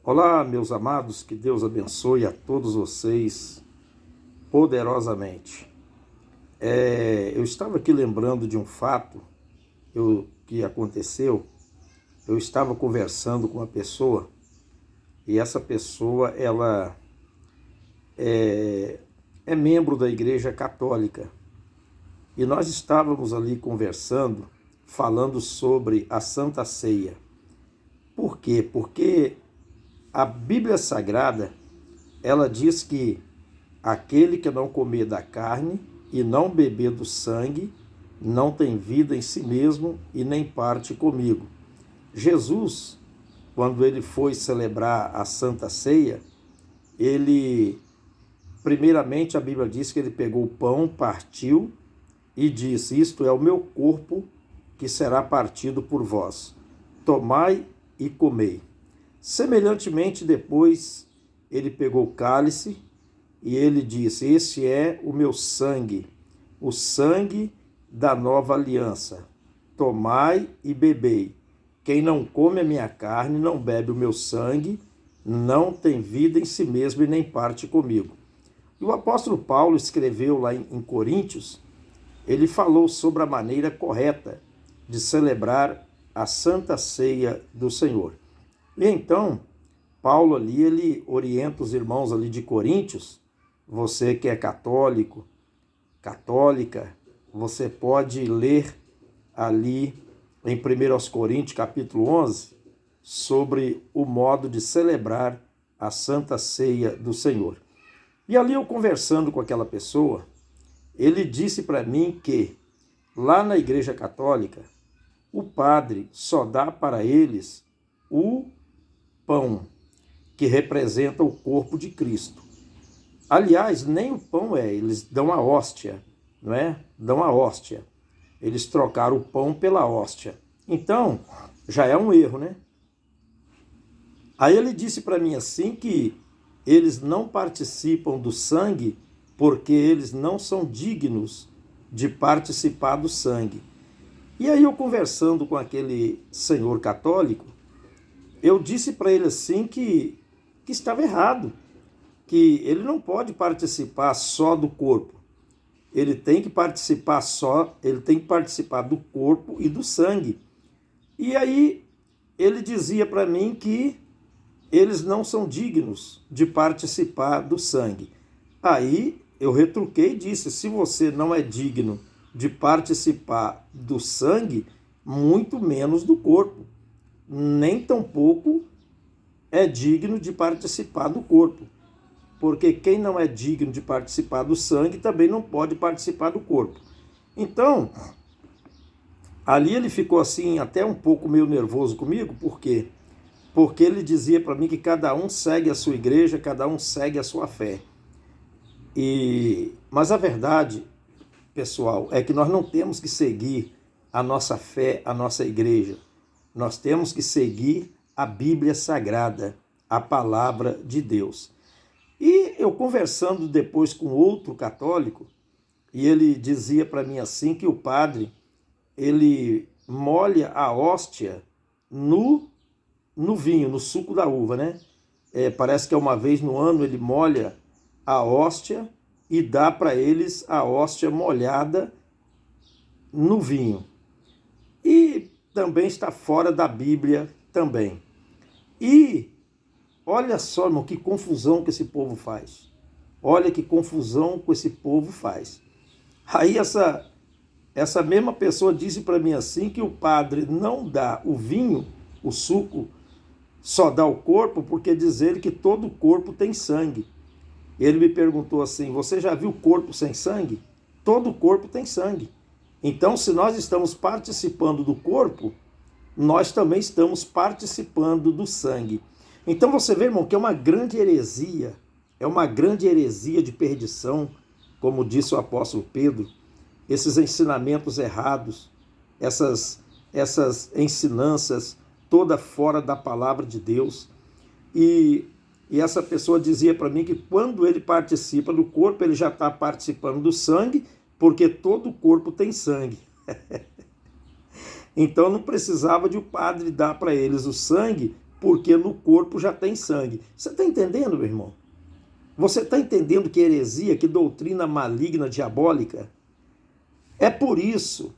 Olá, meus amados, que Deus abençoe a todos vocês poderosamente. Eu estava aqui lembrando de um fato que aconteceu. Eu estava conversando com uma pessoa e essa pessoa ela é membro da Igreja Católica e nós estávamos ali conversando, falando sobre a Santa Ceia. Por quê? Porque a Bíblia Sagrada, ela diz que aquele que não comer da carne e não beber do sangue, não tem vida em si mesmo e nem parte comigo. Jesus, quando ele foi celebrar a Santa Ceia, primeiramente a Bíblia diz que ele pegou o pão, partiu e disse: isto é o meu corpo que será partido por vós. Tomai e comei. Semelhantemente, depois, ele pegou o cálice e ele disse: este é o meu sangue, o sangue da nova aliança. Tomai e bebei. Quem não come a minha carne, não bebe o meu sangue, não tem vida em si mesmo e nem parte comigo. E o apóstolo Paulo escreveu lá em Coríntios, ele falou sobre a maneira correta de celebrar a Santa Ceia do Senhor. E então, Paulo ali, ele orienta os irmãos ali de Coríntios. Você que é católico, católica, você pode ler ali em 1 Coríntios, capítulo 11, sobre o modo de celebrar a Santa Ceia do Senhor. E ali eu conversando com aquela pessoa, ele disse para mim que lá na Igreja Católica, o padre só dá para eles o pão, que representa o corpo de Cristo. Aliás, nem o pão eles dão a hóstia, não é? Dão a hóstia. Eles trocaram o pão pela hóstia. Então, já é um erro, né? Aí ele disse para mim assim que eles não participam do sangue porque eles não são dignos de participar do sangue. E aí eu conversando com aquele senhor católico, eu disse para ele assim que estava errado, que ele não pode participar só do corpo. Ele tem que participar do corpo e do sangue. E aí ele dizia para mim que eles não são dignos de participar do sangue. Aí eu retruquei e disse: se você não é digno de participar do sangue, muito menos do corpo. Nem tampouco é digno de participar do corpo. Porque quem não é digno de participar do sangue também não pode participar do corpo. Então, ali ele ficou assim, até um pouco meio nervoso comigo. Por quê? Porque ele dizia para mim que cada um segue a sua igreja, cada um segue a sua fé. Mas a verdade, pessoal, é que nós não temos que seguir a nossa fé, a nossa igreja. Nós temos que seguir a Bíblia Sagrada, a palavra de Deus. E eu conversando depois com outro católico, e ele dizia para mim assim que o padre, ele molha a hóstia no vinho, no suco da uva, né? Parece que é uma vez no ano ele molha a hóstia e dá para eles a hóstia molhada no vinho. E também está fora da Bíblia também. E olha só, irmão, que confusão que esse povo faz. Olha que confusão que esse povo faz. Aí essa mesma pessoa disse para mim assim que o padre não dá o vinho, o suco, só dá o corpo porque diz ele que todo corpo tem sangue. Ele me perguntou assim: você já viu corpo sem sangue? Todo corpo tem sangue. Então, se nós estamos participando do corpo, nós também estamos participando do sangue. Então você vê, irmão, que é uma grande heresia de perdição, como disse o apóstolo Pedro, esses ensinamentos errados, essas ensinanças toda fora da palavra de Deus. E essa pessoa dizia para mim que quando ele participa do corpo, ele já está participando do sangue, porque todo o corpo tem sangue. Então não precisava de o padre dar para eles o sangue, porque no corpo já tem sangue. Você está entendendo, meu irmão? Você está entendendo que heresia, que doutrina maligna, diabólica? É por isso,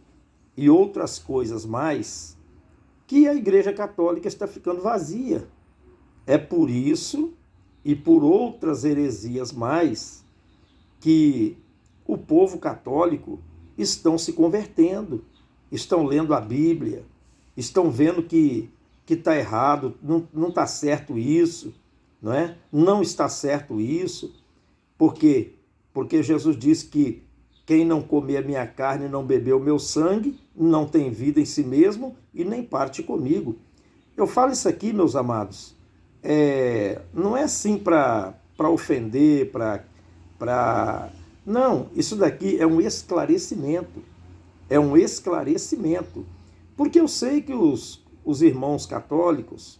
e outras coisas mais, que a Igreja Católica está ficando vazia. É por isso e por outras heresias mais que o povo católico estão se convertendo, estão lendo a Bíblia, estão vendo que está errado, não está certo isso, não é? Não está certo isso. Por quê? Porque Jesus disse que quem não comer a minha carne e não beber o meu sangue, não tem vida em si mesmo e nem parte comigo. Eu falo isso aqui, meus amados, não é assim para ofender, Não, isso daqui é um esclarecimento. É um esclarecimento. Porque eu sei que os irmãos católicos,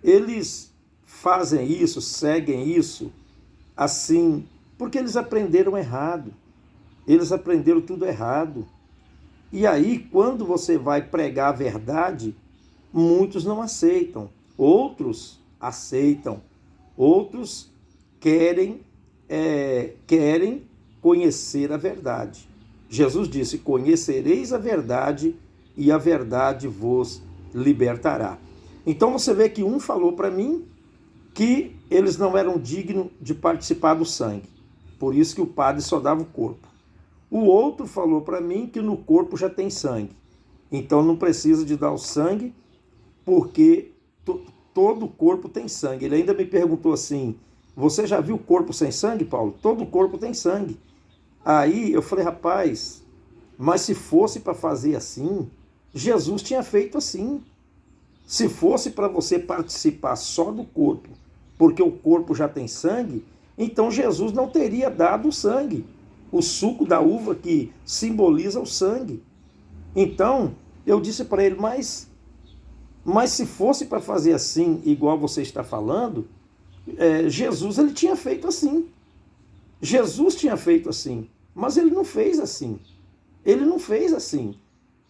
eles fazem isso, seguem isso, assim, porque eles aprenderam errado. Eles aprenderam tudo errado. E aí, quando você vai pregar a verdade, muitos não aceitam. Outros aceitam. Outros querem conhecer a verdade. Jesus disse: conhecereis a verdade e a verdade vos libertará. Então você vê que um falou para mim que eles não eram dignos de participar do sangue. Por isso que o padre só dava o corpo. O outro falou para mim que no corpo já tem sangue. Então não precisa de dar o sangue, porque todo o corpo tem sangue. Ele ainda me perguntou assim: você já viu corpo sem sangue, Paulo? Todo o corpo tem sangue. Aí eu falei: rapaz, mas se fosse para fazer assim, Jesus tinha feito assim. Se fosse para você participar só do corpo, porque o corpo já tem sangue, então Jesus não teria dado o sangue, o suco da uva que simboliza o sangue. Então, eu disse para ele: mas se fosse para fazer assim, igual você está falando, Jesus ele tinha feito assim. Jesus tinha feito assim, mas ele não fez assim. Ele não fez assim.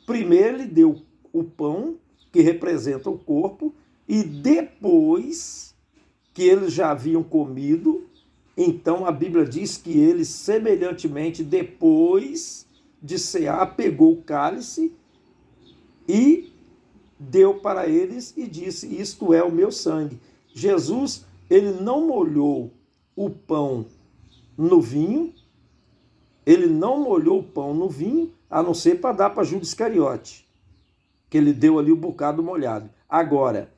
Primeiro ele deu o pão, que representa o corpo, e depois que eles já haviam comido, então a Bíblia diz que ele, semelhantemente, depois de cear, pegou o cálice e deu para eles e disse: isto é o meu sangue. Jesus, ele não molhou o pão no vinho, ele não molhou o pão no vinho, a não ser para dar para Judas Iscariote, que ele deu ali o bocado molhado. Agora,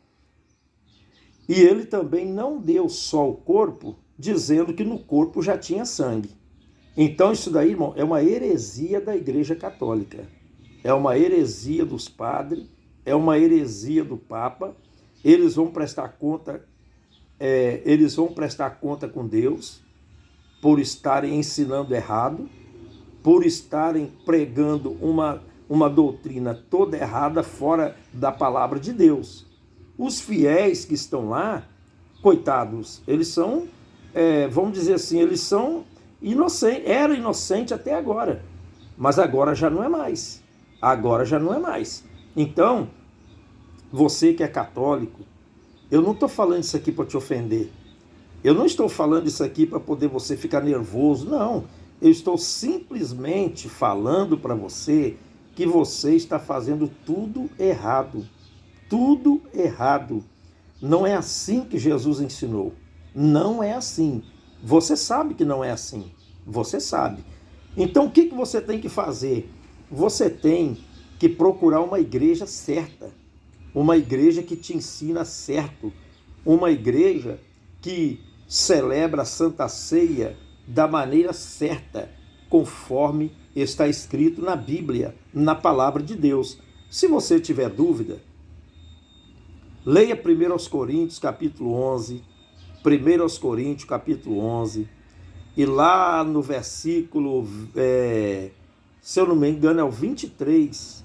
e ele também não deu só o corpo, dizendo que no corpo já tinha sangue. Então isso daí, irmão, é uma heresia da Igreja Católica. É uma heresia dos padres, é uma heresia do Papa. Eles vão prestar conta, com Deus por estarem ensinando errado, por estarem pregando uma doutrina toda errada fora da palavra de Deus. Os fiéis que estão lá, coitados, eles são, vamos dizer assim, eles são inocentes, eram inocentes até agora, mas agora já não é mais. Agora já não é mais. Então, você que é católico, eu não estou falando isso aqui para te ofender. Eu não estou falando isso aqui para poder você ficar nervoso, não. Eu estou simplesmente falando para você que você está fazendo tudo errado. Tudo errado. Não é assim que Jesus ensinou. Não é assim. Você sabe que não é assim. Você sabe. Então o que você tem que fazer? Você tem que procurar uma igreja certa. Uma igreja que te ensina certo. Uma igreja que celebra a Santa Ceia da maneira certa, conforme está escrito na Bíblia, na palavra de Deus. Se você tiver dúvida, leia 1 Coríntios capítulo 11, 1 Coríntios capítulo 11, e lá no versículo, se eu não me engano, é o 23,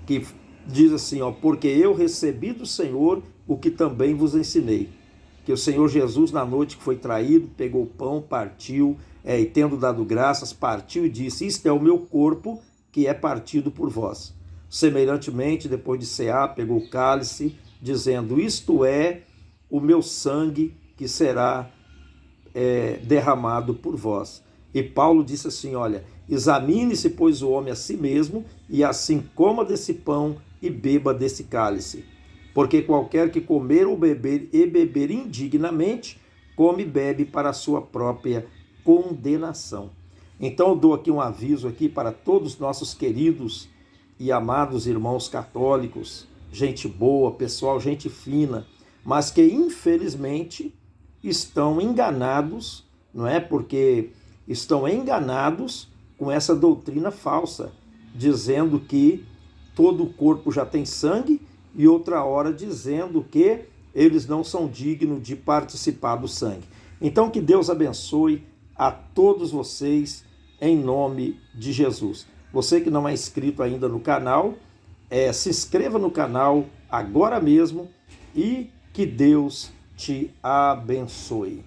que diz assim, porque eu recebi do Senhor o que também vos ensinei. Que o Senhor Jesus, na noite que foi traído, pegou o pão, partiu, e tendo dado graças, partiu e disse: isto é o meu corpo, que é partido por vós. Semelhantemente, depois de cear, pegou o cálice, dizendo: isto é o meu sangue que será derramado por vós. E Paulo disse assim: olha, examine-se, pois, o homem a si mesmo, e assim coma desse pão e beba desse cálice. Porque qualquer que comer ou beber e beber indignamente, come e bebe para a sua própria condenação. Então eu dou aqui um aviso aqui para todos os nossos queridos e amados irmãos católicos, gente boa, pessoal, gente fina, mas que infelizmente estão enganados, não é? Porque estão enganados com essa doutrina falsa, dizendo que todo o corpo já tem sangue, e outra hora dizendo que eles não são dignos de participar do sangue. Então que Deus abençoe a todos vocês em nome de Jesus. Você que não é inscrito ainda no canal, se inscreva no canal agora mesmo e que Deus te abençoe.